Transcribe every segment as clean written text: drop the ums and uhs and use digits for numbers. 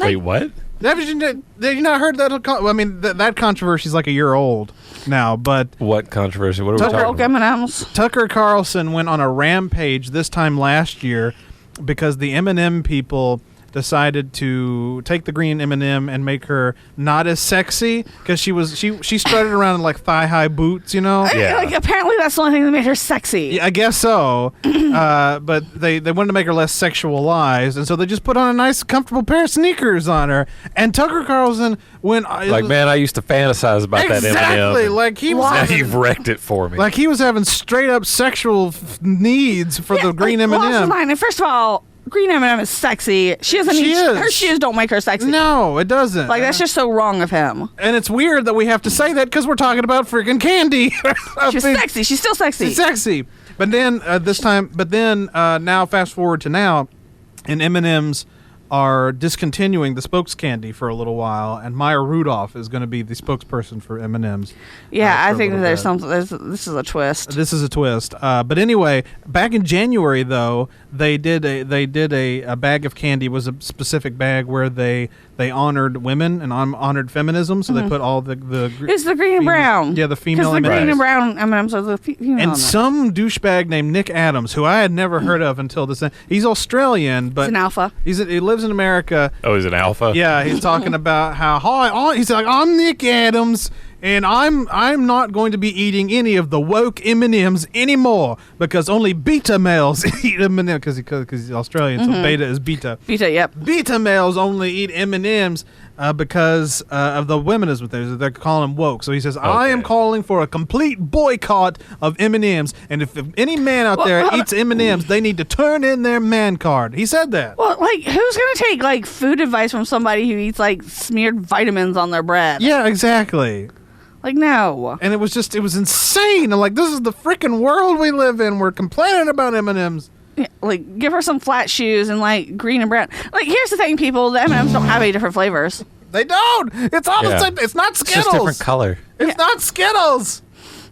Wait, what? Have you not heard that? I mean, that controversy is like a year old now, but... What controversy? What are we talking about? M&Ms. Tucker Carlson went on a rampage this time last year because the M&M people decided to take the green M&M and make her not as sexy because she strutted around in like thigh-high boots, you know? Yeah. Like, apparently that's the only thing that made her sexy. Yeah, I guess so. But they wanted to make her less sexualized, and so they just put on a nice, comfortable pair of sneakers on her. And Tucker Carlson went Like, man, I used to fantasize about that M&M. exactly. Like he was Now having, you've wrecked it for me. like he was having straight up sexual needs for the green Lost his M&M. mind. And first of all, green M&M is sexy. She doesn't She need is. her shoes. Don't make her sexy. No, it doesn't. Like that's just so wrong of him. And it's weird that we have to say that because we're talking about freaking candy. She's sexy. She's still sexy. She's sexy. But then now fast forward to now, and M&M's are discontinuing the spokes candy for a little while, and Maya Rudolph is going to be the spokesperson for M&M's. Yeah, for I a think little there's bit. something. This is a twist. This is a twist. But anyway, back in January though, they did a bag of candy. It was a specific bag where they honored women and honored feminism. So they put all the It's the green and brown. Yeah, the female Because the green M&Ms. and brown M&Ms are the female. And M&Ms. some douchebag named Nick Adams, who I had never heard of until this. He's Australian, but He's an alpha. he lives in America. Oh, he's an alpha? Yeah, he's talking about how he's like, I'm Nick Adams, and I'm not going to be eating any of the woke M&Ms anymore because only beta males eat M&Ms because he's Australian, so beta is beta. Beta, yep. Beta males only eat M&Ms because of the feminism things. They're calling them woke. So he says, I am calling for a complete boycott of M&Ms, and if any man out there eats M&Ms, they need to turn in their man card. He said that. Well, like, who's gonna take like food advice from somebody who eats like smeared vitamins on their bread? Yeah, exactly. Like, no. And it was insane. I'm like, this is the freaking world we live in. We're complaining about M&Ms. Yeah, like, give her some flat shoes and like green and brown. Like, here's the thing, people: the M&Ms don't have any different flavors. They don't. It's all the same. It's not It's Skittles. just different color. It's not Skittles.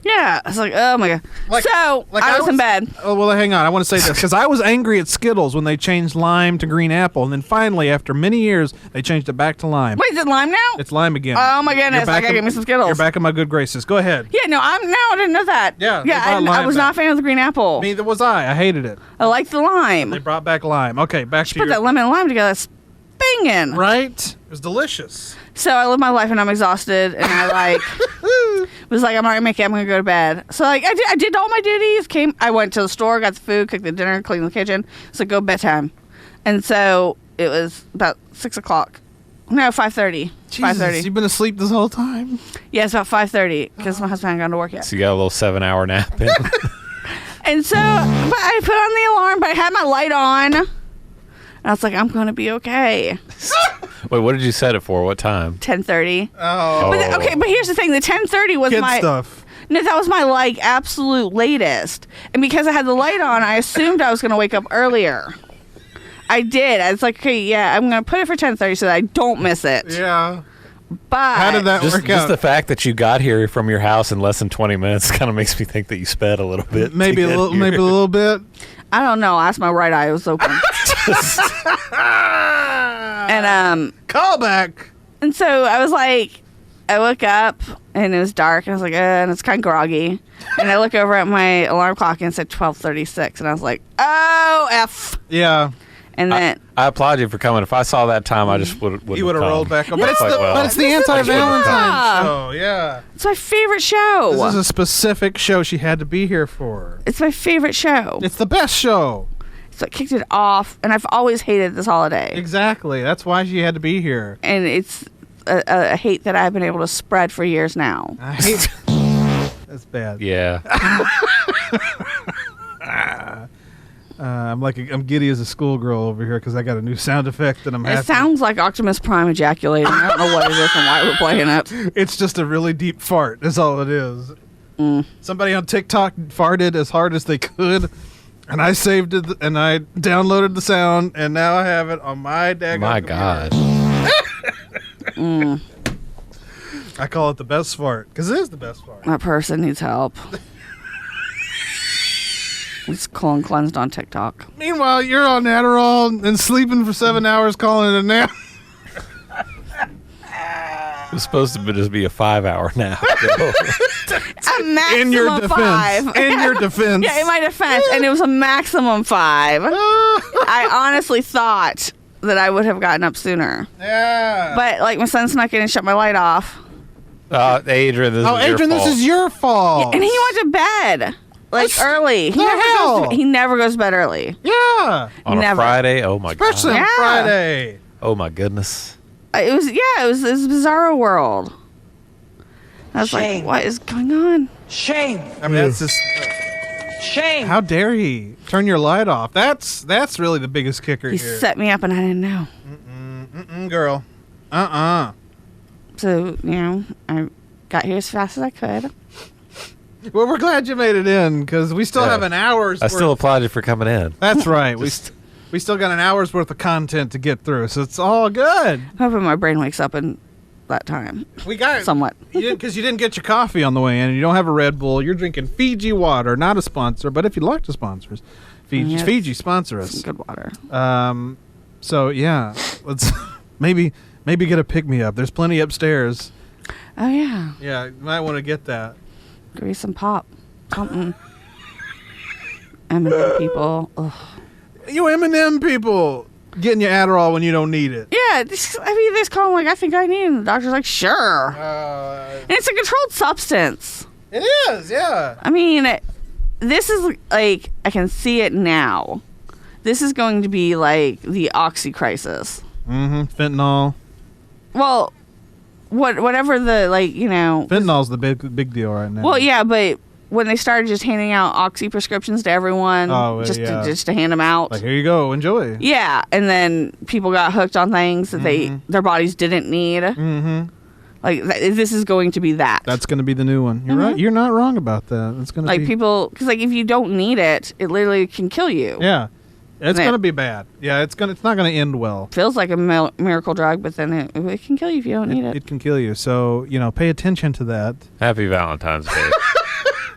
Yeah, it's like, oh my god. Like- so like I was in bed. Oh, well, hang on. I want to say this because I was angry at Skittles when they changed lime to green apple. And then finally, after many years, they changed it back to lime. Wait, is it lime now? It's lime again. Oh my goodness! You're back I gotta in- get me some Skittles. You're back in my good graces. Go ahead. Yeah, no, I didn't know that. Yeah, they yeah, brought I lime was not a back. fan of the green apple. Neither was I. I hated it. I like the lime. They brought back lime. Okay, back to Put your... that lemon and lime together. It's banging. Right? It was delicious. So I live my life and I'm exhausted and I like was like, I'm not gonna make it, I'm gonna go to bed. So like I did all my duties, I went to the store, got the food, cooked the dinner, cleaned the kitchen. So go bedtime. And so it was about 6 o'clock. No, 5:30. Jesus, 5:30. you've been asleep this whole time? Yeah, it's about 5:30 because my husband hadn't gone to work yet. So you got a little 7-hour nap in. And so but I put on the alarm, but I had my light on. And I was like, I'm gonna be okay. Wait, what did you set it for? What time? 10:30. Oh. But here's the thing: the 10:30 was Kid my stuff. No, that was my like absolute latest. And because I had the light on, I assumed I was gonna wake up earlier. I did. I was like, okay, yeah, I'm gonna put it for 10:30 so that I don't miss it. Yeah. But How did that work Just out? the fact that you got here from your house in less than 20 minutes kind of makes me think that you sped a little bit. Maybe a little bit. I don't know. I asked my right eye; it was open. And Callback. And so I was like, I woke up and it was dark, and I was like, and it's kind of groggy. And I look over at my alarm clock and it said 12:36, and I was like, oh f. Yeah. And then I applaud you for coming. If I saw that time, I just would. You would have rolled back up. But it's Like, the, well, but it's the This is anti-Valentine Shiela. show. Yeah. it's my favorite show. This is a specific show she had to be here for. It's my favorite show. It's the best show. So I kicked it off, and I've always hated this holiday. Exactly. That's why she had to be here. And it's a hate that I've been able to spread for years now. I hate. That's bad. Yeah. I'm giddy as a schoolgirl over here because I got a new sound effect that I'm It happy. sounds like Optimus Prime ejaculating. I don't know what it is and why we're playing it. It's just a really deep fart. That's all it is. Somebody on TikTok farted as hard as they could, and I saved it and I downloaded the sound, and now I have it on my daggone My computer. God. I call it the best fart because it is the best fart. That person needs help. It's colon cleansed on TikTok. Meanwhile, you're on Adderall and sleeping for 7 hours, calling it a nap. It was supposed to just be a 5-hour nap. Go. A maximum In your defense. 5. In your defense. Yeah, in my defense, and it was a maximum 5. I honestly thought that I would have gotten up sooner, Yeah. but like my son snuck in and shut my light off, Adrian, this is your Adrian, fault. this is your fault. and he went to bed like That's- early. He never goes to bed early. Yeah. On a Never. Friday? Oh, my God. Especially on Yeah. Friday. Oh, my goodness. It was Bizarro World. I was like, what is going on? Shame. I mean, that's just. Shame. How dare he turn your light off? That's really the biggest kicker He here. set me up and I didn't know. Girl. So, I got here as fast as I could. Well, we're glad you made it in because we still Yeah. have an hour's I worth. still applaud you for coming in. That's right. We still got an hour's worth of content to get through, so it's all good. I'm hoping my brain wakes up in that time. We got Somewhat. because you didn't get your coffee on the way in. And you don't have a Red Bull. You're drinking Fiji water, not a sponsor, but if you'd like to sponsor us, Yes. Fiji sponsor us. Some good water. So yeah, let's maybe get a pick me up. There's plenty upstairs. Oh, yeah. Yeah, you might want to get that. Give me some pop. Something. M&M people. Ugh. You M&M people getting your Adderall when you don't need it. Yeah, they just call them like, I think I need it. And the doctor's like, sure. And it's a controlled substance. It is, yeah. I mean, this is like, I can see it now. This is going to be like the oxy crisis. Fentanyl. Well, whatever the, Fentanyl's the big deal right now. Well, yeah, but when they started just handing out oxy prescriptions to everyone, just to hand them out. Like, here you go, enjoy. Yeah, and then people got hooked on things that their bodies didn't need. Mm-hmm. Like this is going to be that. That's going to be the new one. You're right. You're not wrong about that. It's going to like be people, because like if you don't need it, it literally can kill you. Yeah, it's Yeah. going to be bad. Yeah, it's not going to end well. Feels like a miracle drug, but then it can kill you if you don't need it. It can kill you. So pay attention to that. Happy Valentine's Day.